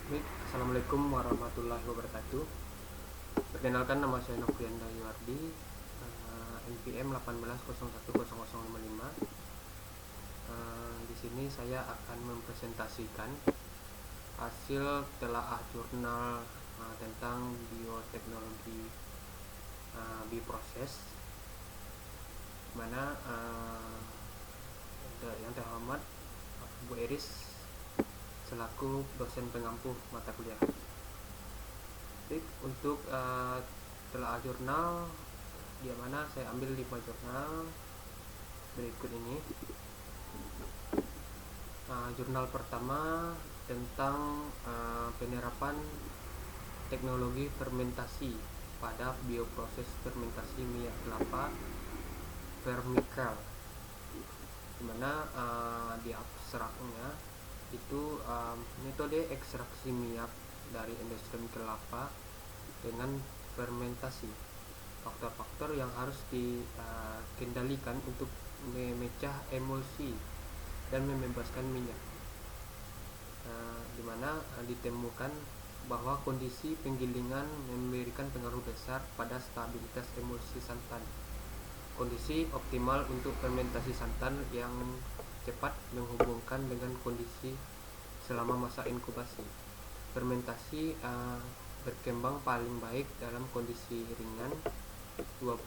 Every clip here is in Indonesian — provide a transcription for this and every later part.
Baik, Assalamualaikum warahmatullahi wabarakatuh. Perkenalkan, nama saya Nofrianda Yuardi, NPM 18010055. Di sini saya akan mempresentasikan hasil telaah jurnal tentang bioteknologi bioproses, mana yang terhormat Bu Eris selaku dosen pengampu mata kuliah. Baik, untuk telaah jurnal, di mana saya ambil 5 jurnal berikut ini. Jurnal pertama tentang penerapan teknologi fermentasi pada bioproses fermentasi minyak kelapa vermicell, dimana di abstraknya itu metode ekstraksi minyak dari endosperm kelapa dengan fermentasi, faktor-faktor yang harus dikendalikan untuk memecah emulsi dan membebaskan minyak, di mana ditemukan bahwa kondisi penggilingan memberikan pengaruh besar pada stabilitas emulsi santan. Kondisi optimal untuk fermentasi santan yang cepat menghubungkan dengan kondisi selama masa inkubasi. Fermentasi berkembang paling baik dalam kondisi ringan 28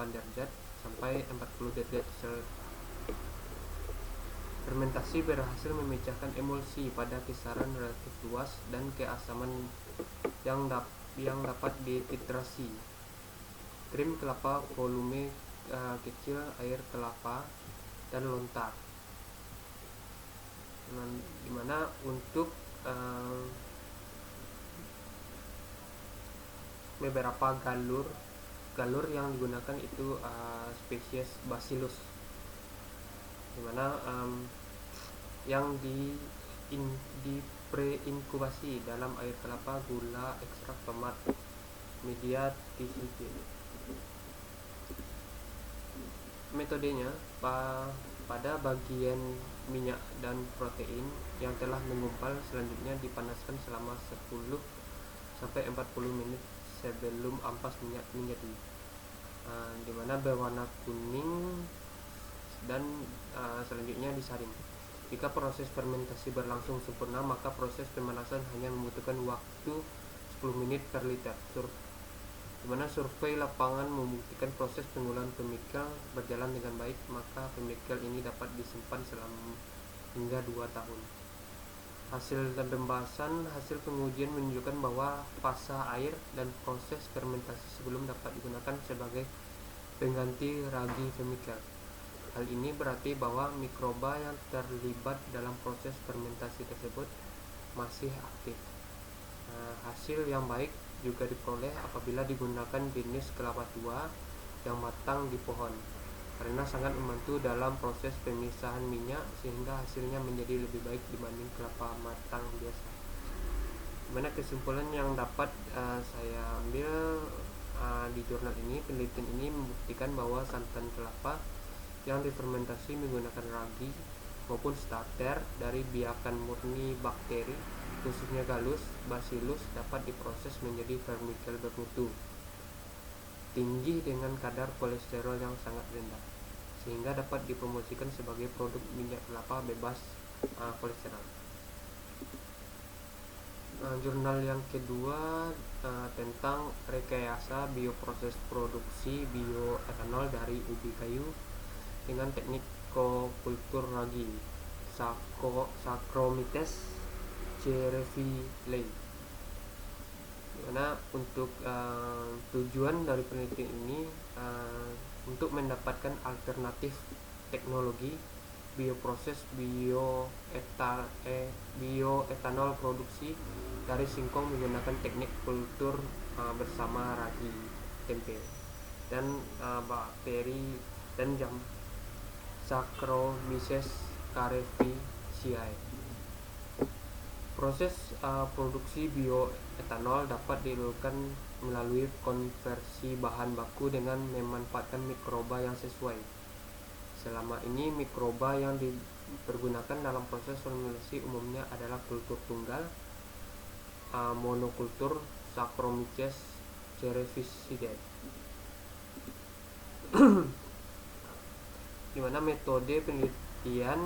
derajat sampai 40 derajat Celcius. Fermentasi berhasil memecahkan emulsi pada kisaran relatif luas dan keasaman yang dapat dititrasi. Krim kelapa volume kecil, air kelapa, dan lontar. Dimana untuk beberapa galur yang digunakan itu spesies Bacillus, dimana yang di pre-inkubasi dalam air kelapa, gula, ekstrak tomat, media TCG. Metodenya, pada bagian minyak dan protein yang telah menggumpal selanjutnya dipanaskan selama 10 sampai 40 menit sebelum ampas minyak menjadi dimana berwarna kuning, dan selanjutnya disaring. Jika proses fermentasi berlangsung sempurna, maka proses pemanasan hanya membutuhkan waktu 10 menit per liter, di mana survei lapangan membuktikan proses pengolahan pemikel berjalan dengan baik, maka pemikel ini dapat disimpan selama hingga 2 tahun. Hasil pengujian menunjukkan bahwa fase air dan proses fermentasi sebelum dapat digunakan sebagai pengganti ragi pemikel. Hal ini berarti bahwa mikroba yang terlibat dalam proses fermentasi tersebut masih aktif. Hasil yang baik juga diperoleh apabila digunakan jenis kelapa tua yang matang di pohon, karena sangat membantu dalam proses pemisahan minyak sehingga hasilnya menjadi lebih baik dibanding kelapa matang biasa. Dimana kesimpulan yang dapat saya ambil di jurnal ini, penelitian ini membuktikan bahwa santan kelapa yang difermentasi menggunakan ragi maupun starter dari biakan murni bakteri, khususnya Gallus bacillus, dapat diproses menjadi vermikel bermutu tinggi dengan kadar kolesterol yang sangat rendah, sehingga dapat dipromosikan sebagai produk minyak kelapa bebas kolesterol. Jurnal yang kedua tentang rekayasa bioproses produksi bioetanol dari ubi kayu dengan teknik kokultur ragi Saccharomyces cerevisiae, dimana untuk tujuan dari penelitian ini untuk mendapatkan alternatif teknologi bioproses bioetanol produksi dari singkong menggunakan teknik kultur bersama ragi tempe dan bakteri dan Saccharomyces cerevisiae. Proses produksi bioetanol dapat dilakukan melalui konversi bahan baku dengan memanfaatkan mikroba yang sesuai. Selama ini mikroba yang dipergunakan dalam proses fermentasi umumnya adalah kultur tunggal monokultur Saccharomyces cerevisidae. Di mana metode penelitian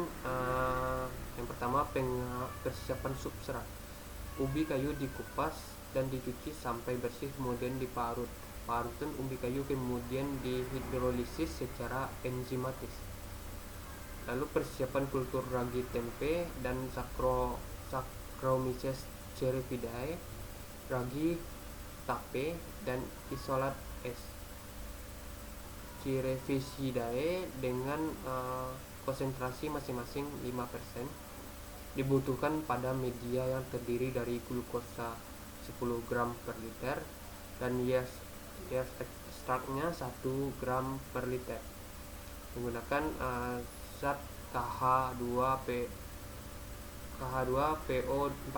yang pertama persiapan substrat. Ubi kayu dikupas dan dicuci sampai bersih, kemudian diparut. Parutan ubi kayu kemudian dihidrolisis secara enzimatis. Lalu persiapan kultur ragi tempe dan Saccharomyces cerevisidae, ragi, tape, dan isolat es cerevisidae dengan konsentrasi masing-masing 5%. Dibutuhkan pada media yang terdiri dari glukosa 10 gram per liter dan yeast ekstraknya 1 gram per liter. Menggunakan zat KH2PO4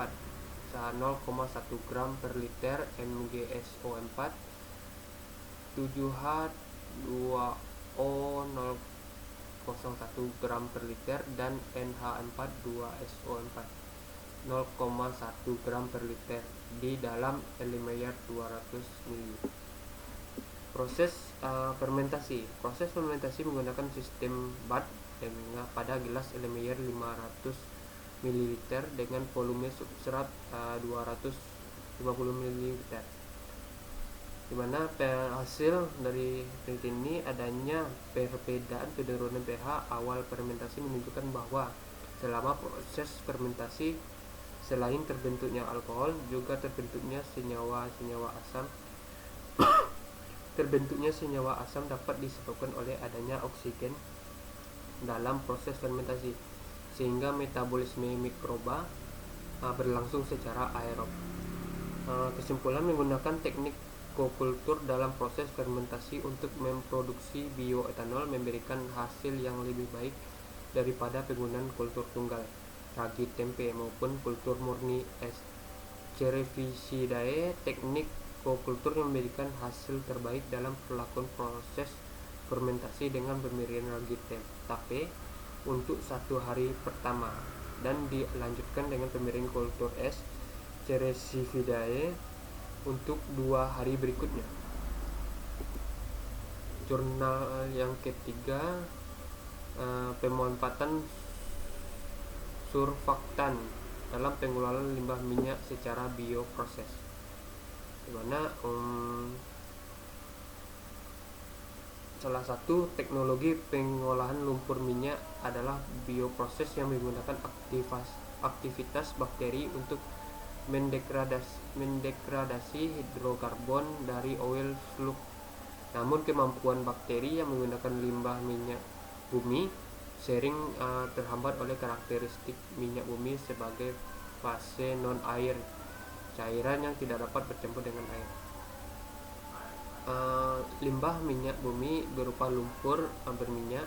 0,1 gram per liter, MgSO4 7H2O 0,01 gram per liter dan NH4 2SO4 0,1 gram per liter di dalam Erlenmeyer 200 ml. Proses fermentasi. Proses fermentasi menggunakan sistem BAT pada gelas Erlenmeyer 500 ml dengan volume substrat 250 ml. Di mana hasil dari penelitian ini adanya perbedaan penurunan pH awal fermentasi menunjukkan bahwa selama proses fermentasi selain terbentuknya alkohol juga terbentuknya senyawa asam. Terbentuknya senyawa asam dapat disebabkan oleh adanya oksigen dalam proses fermentasi, sehingga metabolisme mikroba berlangsung secara aerob. Kesimpulan, menggunakan teknik kokultur dalam proses fermentasi untuk memproduksi bioetanol memberikan hasil yang lebih baik daripada penggunaan kultur tunggal, ragi tempe maupun kultur murni es cerevisidae. Teknik kokultur memberikan hasil terbaik dalam perlakuan proses fermentasi dengan pemberian ragi tape untuk 1 hari pertama dan dilanjutkan dengan pemberian kultur es cerevisidae untuk 2 hari berikutnya. Jurnal yang ketiga, pemanfaatan surfaktan dalam pengelolaan limbah minyak secara bioproses, di mana salah satu teknologi pengolahan lumpur minyak adalah bioproses yang menggunakan aktivitas bakteri untuk mendegradasi hidrokarbon dari oil slug. Namun kemampuan bakteri yang menggunakan limbah minyak bumi sering terhambat oleh karakteristik minyak bumi sebagai fase non-air, cairan yang tidak dapat bercampur dengan air. Limbah minyak bumi berupa lumpur berminyak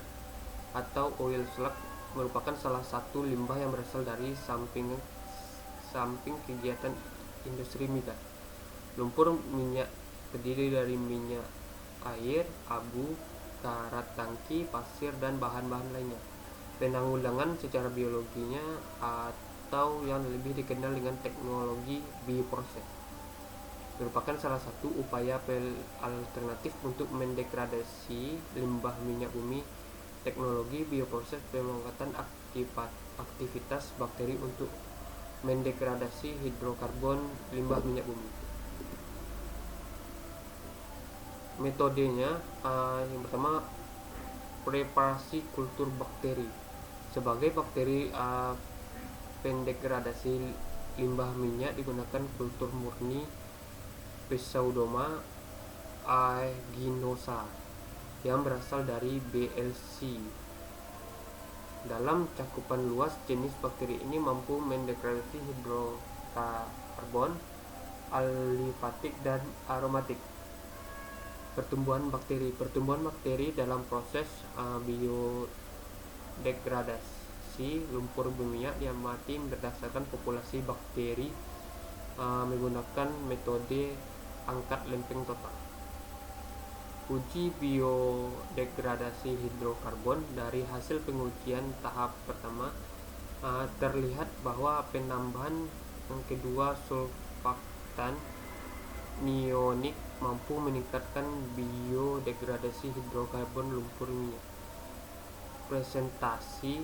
atau oil slug merupakan salah satu limbah yang berasal dari samping kegiatan industri migas. Lumpur minyak terdiri dari minyak air, abu, karat tangki, pasir, dan bahan-bahan lainnya. Penanggulangan secara biologinya atau yang lebih dikenal dengan teknologi bioproses merupakan salah satu upaya alternatif untuk mendegradasi limbah minyak bumi. Teknologi bioproses memanfaatkan aktivitas bakteri untuk mendegradasi hidrokarbon limbah minyak bumi. Metodenya, yang pertama, preparasi kultur bakteri. Sebagai bakteri pendegradasi limbah minyak digunakan kultur murni Pseudomonas aeruginosa yang berasal dari BLC. Dalam cakupan luas, jenis bakteri ini mampu mendegradasi hidrokarbon alifatik dan aromatik. Pertumbuhan bakteri dalam proses biodegradasi lumpur minyak yang mati berdasarkan populasi bakteri menggunakan metode angkat lempeng total. Uji biodegradasi hidrokarbon. Dari hasil pengujian tahap pertama terlihat bahwa penambahan yang kedua sulfaktan nionik mampu meningkatkan biodegradasi hidrokarbon lumpur minyak. Presentasi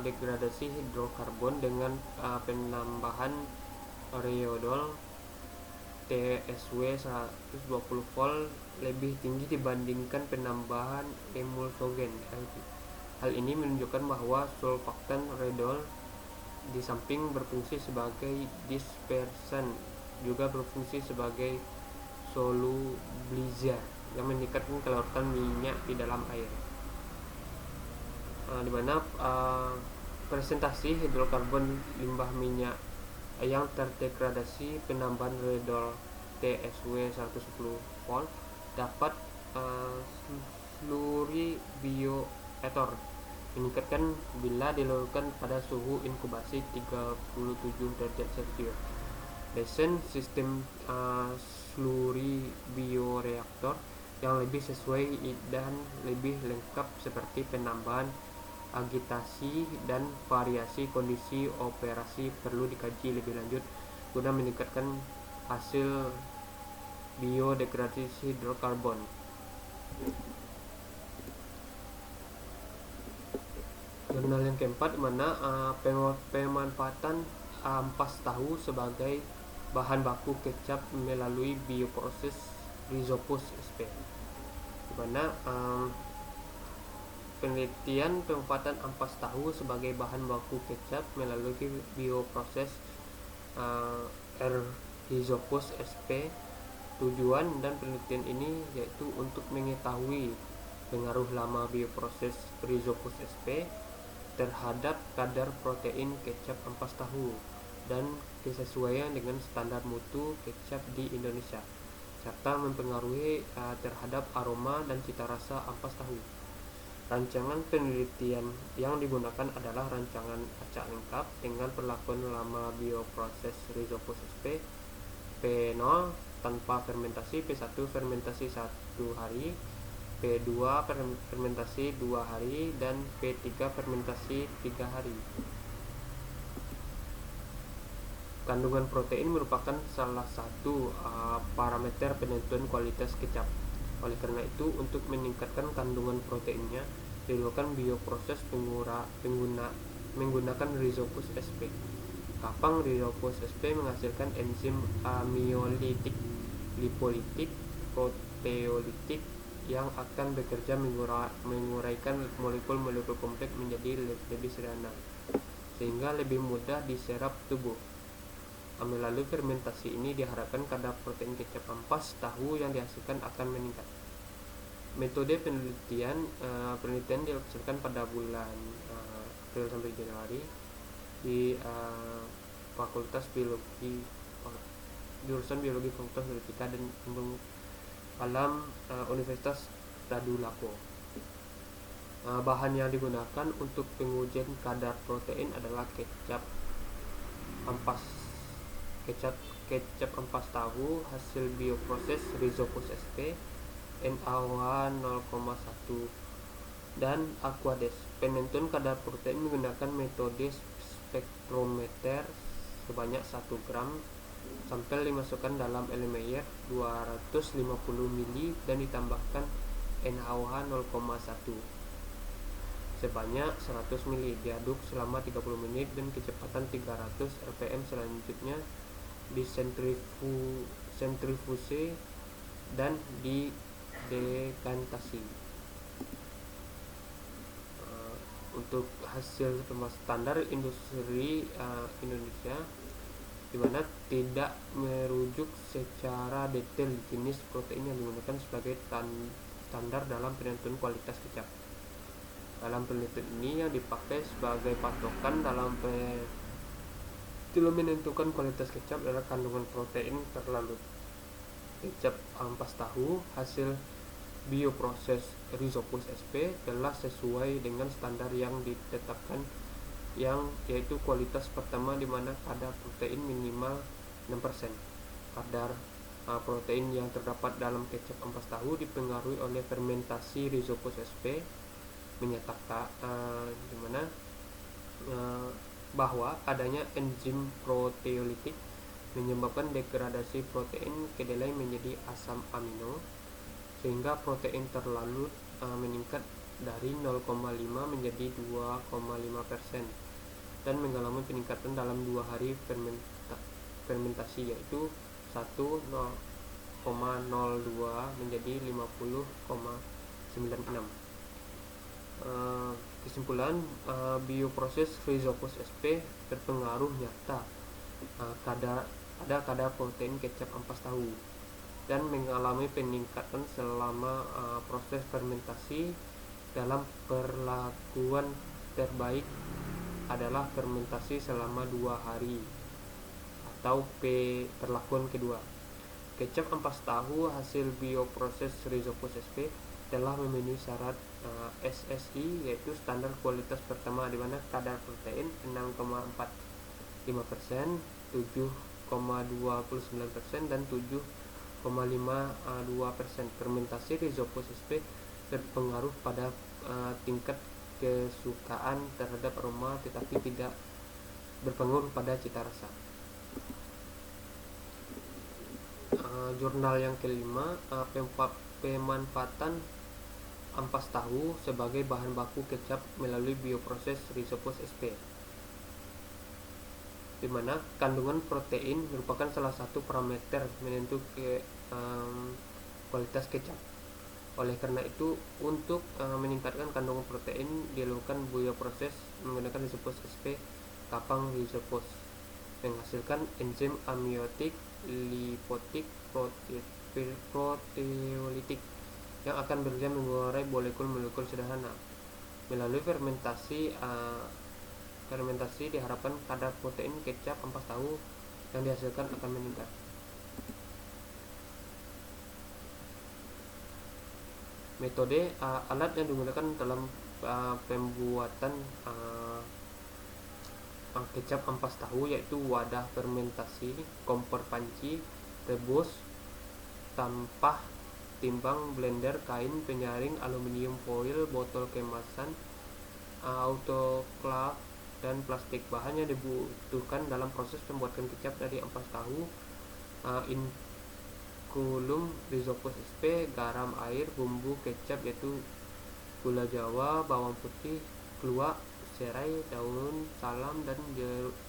degradasi hidrokarbon dengan penambahan reodol TSW 120 volt lebih tinggi dibandingkan penambahan emulsogen. Hal ini menunjukkan bahwa sulfaktan reodol di samping berfungsi sebagai dispersan juga berfungsi sebagai solubilizer yang meningkatkan kelarutan minyak di dalam air. Di mana presentasi hidrokarbon limbah minyak yang terdegradasi penambahan reodol TSW 110 volt dapat slurry bioether meningkatkan bila dilakukan pada suhu inkubasi 37 derajat Celcius. Desain sistem slurry bioreaktor yang lebih sesuai dan lebih lengkap seperti penambahan agitasi dan variasi kondisi operasi perlu dikaji lebih lanjut guna meningkatkan hasil biodegradasi hidrokarbon. Jurnal yang keempat mana pemanfaatan ampas tahu sebagai bahan baku kecap melalui bioproses Rhizopus sp. Di mana penelitian pemanfaatan ampas tahu sebagai bahan baku kecap melalui bioproses Rhizopus sp. Tujuan dan penelitian ini yaitu untuk mengetahui pengaruh lama bioproses Rhizopus sp terhadap kadar protein kecap ampas tahu dan kesesuaian dengan standar mutu kecap di Indonesia, serta mempengaruhi terhadap aroma dan cita rasa ampas tahu. Rancangan penelitian yang digunakan adalah rancangan acak lengkap dengan perlakuan lama bioproses Rhizopus sp, P0 tanpa fermentasi, P1 fermentasi 1 hari, P2 fermentasi 2 hari, dan P3 fermentasi 3 hari. Kandungan protein merupakan salah satu parameter penentuan kualitas kecap. Oleh karena itu, untuk meningkatkan kandungan proteinnya, dilakukan bioproses menggunakan Rhizopus sp. Kapang Rhizopus sp menghasilkan enzim amyolitik, lipolitik, proteolitik yang akan bekerja menguraikan molekul-molekul kompleks menjadi lebih sederhana sehingga lebih mudah diserap tubuh. Melalui fermentasi ini diharapkan kadar protein kecap ampas tahu yang dihasilkan akan meningkat. Metode penelitian dilaksanakan pada bulan April sampai Januari di Fakultas Biologi, jurusan Biologi Fakultas Biologika dan Alam Universitas Tadulako. Bahan yang digunakan untuk pengujian kadar protein adalah kecap ampas tahu hasil bioproses Rhizopus sp, NaOH 0,1 dan Aquades. Penentuan kadar protein menggunakan metode spektrometer sebanyak 1 gram. Sampel dimasukkan dalam Erlenmeyer 250 ml dan ditambahkan NaOH 0,1 sebanyak 100 ml. Diaduk selama 30 menit dan kecepatan 300 rpm. Selanjutnya disentrifuse dan didekantasi. Untuk hasil standar industri Indonesia, di mana tidak merujuk secara detail jenis protein yang digunakan sebagai standar dalam penentuan kualitas kecap. Dalam penelitian ini yang dipakai sebagai patokan dalam menentukan kualitas kecap adalah kandungan protein terlalu. Kecap ampas tahu hasil bioproses Rhizopus sp telah sesuai dengan standar yang ditetapkan, yang yaitu kualitas pertama di mana kadar protein minimal 6%. Kadar protein yang terdapat dalam kecap ampas tahu dipengaruhi oleh fermentasi Rhizopus sp menyatakan bahwa adanya enzim proteolitik menyebabkan degradasi protein kedelai menjadi asam amino, sehingga protein terlarut meningkat dari 0,5 menjadi 2,5% dan mengalami peningkatan dalam 2 hari fermentasi, yaitu 1,02 menjadi 50,96. Kesimpulan, bioproses Rhizopus sp berpengaruh nyata pada kadar protein kecap ampas tahu dan mengalami peningkatan selama proses fermentasi. Dalam perlakuan terbaik adalah fermentasi selama 2 hari atau perlakuan kedua. Kecap ampas tahu hasil bioproses Rhizopus sp telah memenuhi syarat SSI, yaitu standar kualitas pertama, di mana kadar protein 6,45%, 7,29% dan 7,52%. Fermentasi Rhizopus sp berpengaruh pada tingkat kesukaan terhadap aroma, tetapi tidak berpengaruh pada cita rasa. Jurnal yang kelima, pemanfaatan ampas tahu sebagai bahan baku kecap melalui bioproses Rhizopus sp, di mana kandungan protein merupakan salah satu parameter menentukan kualitas kecap. Oleh karena itu, untuk meningkatkan kandungan protein dilakukan bioproses menggunakan Rhizopus sp kapang Rhizopus, menghasilkan enzim amiotik, lipotik, proteolitik yang akan bekerja mengurai molekul-molekul sederhana. Melalui fermentasi diharapkan kadar protein kecap ampas tahu yang dihasilkan akan meningkat. Metode alat yang digunakan dalam pembuatan kecap ampas tahu yaitu wadah fermentasi, kompor panci, rebus, tampah, timbang, blender, kain, penyaring, aluminium foil, botol kemasan, autoclave, dan plastik. Bahan yang dibutuhkan dalam proses pembuatan kecap dari ampas tahu: inkulum Rhizopus sp, garam, air, bumbu kecap yaitu gula jawa, bawang putih, keluak, serai, daun salam, dan jeruk.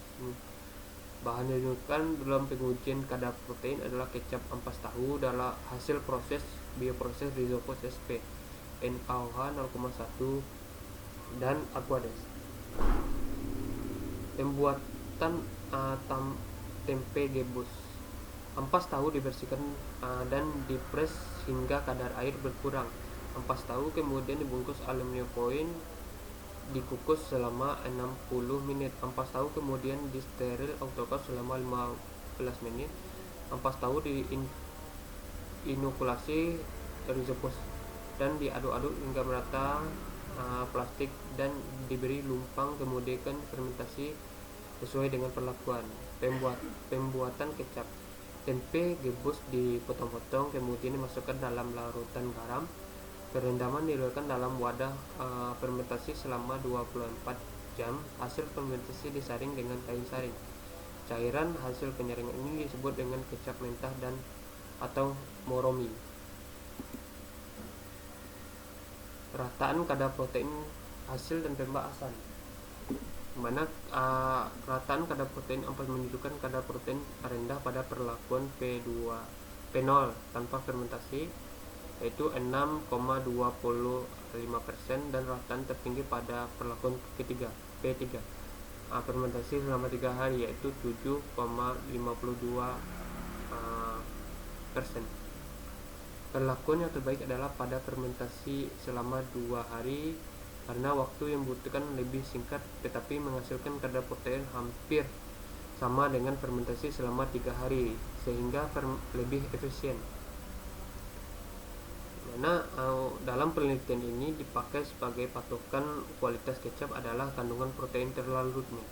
Bahan yang digunakan dalam pengujian kadar protein adalah kecap ampas tahu dalam hasil proses bioproses Rhizopus sp, NaOH 0,1 dan aqueous. Pembuatan tempe gabus. Ampas tahu dibersihkan dan dipres hingga kadar air berkurang. Ampas tahu kemudian dibungkus aluminium foil, dikukus selama 60 menit. Ampas tahu kemudian disteril autoclave selama 15 menit. Ampas tahu diinokulasi Rhizopus dan diaduk-aduk hingga merata plastik dan diberi lumpang, kemudian fermentasi sesuai dengan perlakuan. Pembuatan kecap. Tempe gabus dipotong-potong kemudian dimasukkan dalam larutan garam. Perendaman dilakukan dalam wadah fermentasi selama 24 jam. Hasil fermentasi disaring dengan kain saring. Cairan hasil penyaringan ini disebut dengan kecap mentah dan atau moromi. Rataan kadar protein hasil dan pembahasan, mana rataan kadar protein ampas menunjukkan kadar protein rendah pada perlakuan P0 tanpa fermentasi, yaitu 6,25%, dan rataan tertinggi pada perlakuan ketiga P3 fermentasi selama 3 hari, yaitu 7,52%. Perlakuan yang terbaik adalah pada fermentasi selama 2 hari karena waktu yang dibutuhkan lebih singkat tetapi menghasilkan kadar protein hampir sama dengan fermentasi selama 3 hari sehingga lebih efisien. Mana dalam penelitian ini dipakai sebagai patokan kualitas kecap adalah kandungan protein terlarutnya.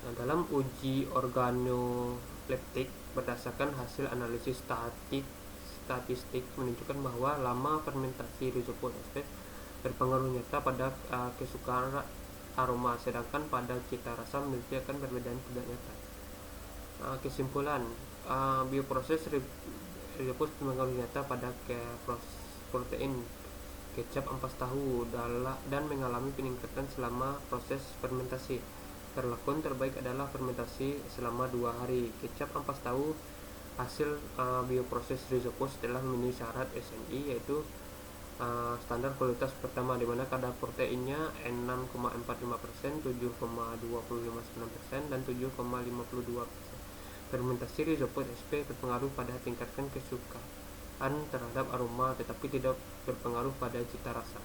Nah, dalam uji organoleptik berdasarkan hasil analisis statistik menunjukkan bahwa lama fermentasi Rhizopus sp berpengaruh nyata pada kesukaan aroma, sedangkan pada cita rasa memiliki perbedaan tidak nyata. Kesimpulan, bioproses risopus berpengaruh nyata pada protein kecap ampas tahu dan mengalami peningkatan selama proses fermentasi. Perlakuan terbaik adalah fermentasi selama 2 hari. Kecap ampas tahu hasil bioproses risopus telah memenuhi syarat SNI, yaitu standar kualitas pertama, di mana kadar proteinnya 6,45%, 7,25%, dan 7,52%. Fermentasi risopus SP berpengaruh pada tingkatkan kesukaan terhadap aroma, tetapi tidak berpengaruh pada cita rasa.